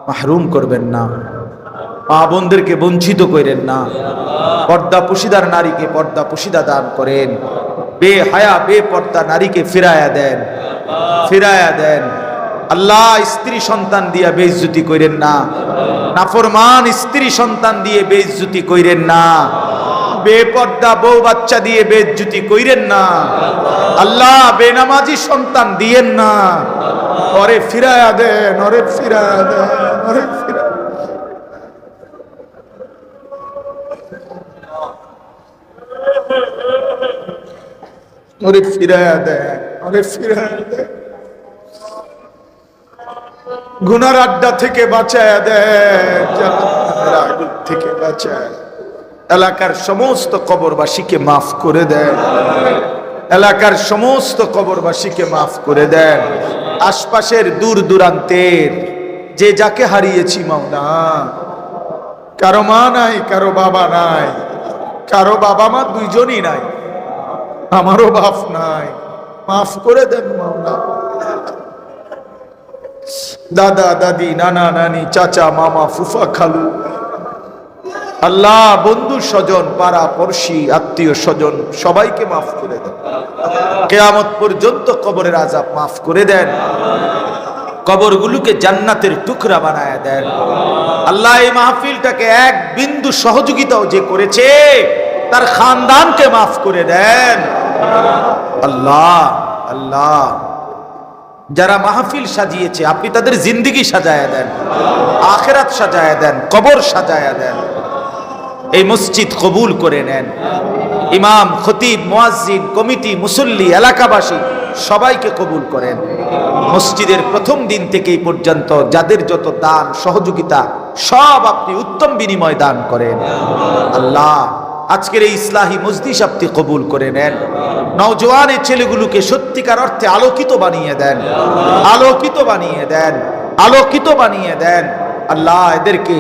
মাহরুম করবেন না, মা বোনদেরকে বঞ্চিত করেন না, পর্দা পুশিদার নারীকে পর্দা পুশিদা দান করেন, বেহায়া বেপর্দা নারীকে ফিরায়া দেন, ফিরায়া দেন। আল্লাহ স্ত্রী সন্তান দিয়া বেইজ্জতি কইরেন না, নাফরমান স্ত্রী সন্তান দিয়ে বেইজ্জতি কইরেন না, বেপর্দা বউ বাচ্চা দিয়ে বেইজ্জতি কইরেন না। আল্লাহ বেনামাজি সন্তান দিয়েন না, ওরে ফিরায়া দেন, ওরে ফিরায়া দেন, ওরে ফিরায়া ওরে ফিরায়া দেন, ওরে ফিরায়া দেন, গুনার আড্ডা থেকে বাঁচায়া দেন, জাহান্নামের আগুন থেকে বাঁচায়। এলাকার সমস্ত কবরবাসীকে মাফ করে দেন, এলাকার সমস্ত কবরবাসীকে মাফ করে দেন। আশপাশের দূর দূরান্তের যে যাকে হারিয়েছি মাওলা, কারো মা নাই, কারো বাবা নাই, কারো বাবা মা দুইজনই নাই, আমারও বাপ নাই, মাফ করে দেন মাওলা। দাদা দাদি, নানা নানি, চাচা মামা, ফুফা খালু, আল্লাহ বন্ধু স্বজন, পাড়া পড়শি, আত্মীয় স্বজন সবাইকে মাফ করে দেন। কিয়ামত পর্যন্ত কবরের আযাব মাফ করে দেন, কবরগুলোকে জান্নাতের টুকরা বানায় দেন। আল্লাহ এই মাহফিলটাকে এক বিন্দু সহযোগিতাও যে করেছে তার খানদানকে মাফ করে দেন। আল্লাহ আল্লাহ যারা মাহফিল সাজিয়েছে আপনি তাদের জিন্দেগি সাজায়া দেন, আখিরাত সাজায়া দেন, কবর সাজায়া দেন। এই মসজিদ কবুল করে নেন। ইমাম, খতিব, মুয়াজ্জিন, কমিটি, মুসল্লি, এলাকাবাসী সবাইকে কবুল করেন। মসজিদের প্রথম দিন থেকে এই পর্যন্ত যাদের যত দান সহযোগিতা সব আপনি উত্তম বিনিময় দান করেন। আল্লাহ আজকের এই ইসলাহি মজলিস আপনি কবুল করে নেন। নওজোয়ান এই ছেলেগুলোকে সত্যিকার অর্থে আলোকিত বানিয়ে দেন, আলোকিত বানিয়ে দেন, আলোকিত বানিয়ে দেন। আল্লাহ এদেরকে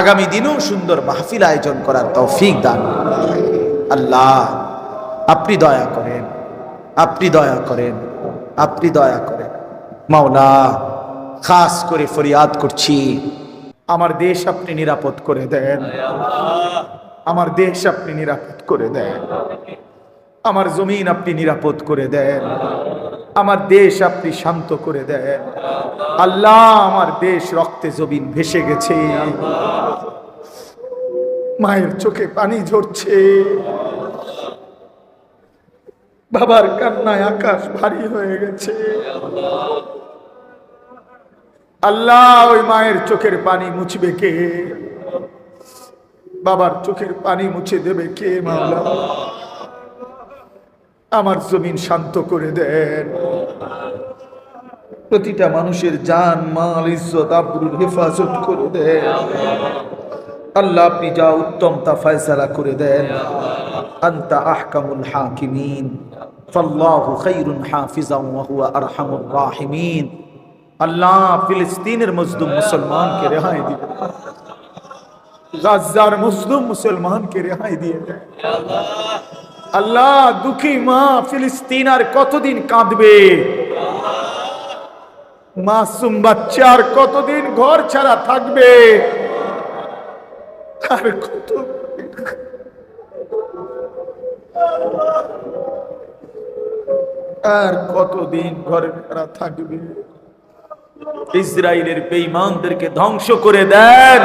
আগামী দিনেও সুন্দর মাহফিল আয়োজন করার তৌফিক দান। আল্লাহ আপনি দয়া করেন, আপনি দয়া করেন, আপনি দয়া করেন। মাওলা খাস করে ফরিয়াদ করছি, আমার দেশ আপনি নিরাপদ করে দেন, আমার দেশ আপনি নিরাপদ করে দেন, আমার জমিন আপনি নিরাপদ করে দেন, আমার দেশ আপনি শান্ত করে দেন। আল্লাহ আমার দেশ রক্তে জমিন ভেসে গেছে, মায়ের চোখে পানি ঝরছে, বাবার কান্নায় আকাশ ভারী হয়ে গেছে। আল্লাহ ওই মায়ের চোখের পানি মুছবে কে? বাবার চোখের পানি মুছে দেবে কে? মাওলা আমার জমিন শান্ত করে দেন। প্রতিটা মানুষের জান মাল ইজ্জত আবরুর হেফাজত করে দেন। আল্লাহ আপনি যা উত্তম তা ফয়সালা করে দেন। আনতা আহকামুল হাকিমিন ফাল্লাহু খায়রুন হাফিজান ওয়া হুয়া আরহামুর রাহিমিন। আল্লাহ ফিলিস্তিনের মজলুম মুসলমানকে রেহাই দিন, গাজার মজলুম মুসলমানকে রেহাই দিয়ে দেন। আল্লাহ দুঃখী মা ফিলিস্তিন আর কতদিন কাঁদবে? মাসুম বাচ্চা আর কতদিন ঘর ছাড়া থাকবে? আর কত আর কতদিন ঘরে ছাড়া থাকবে? ইসরায়েলের বেঈমানদেরকে ধ্বংস করে দেন।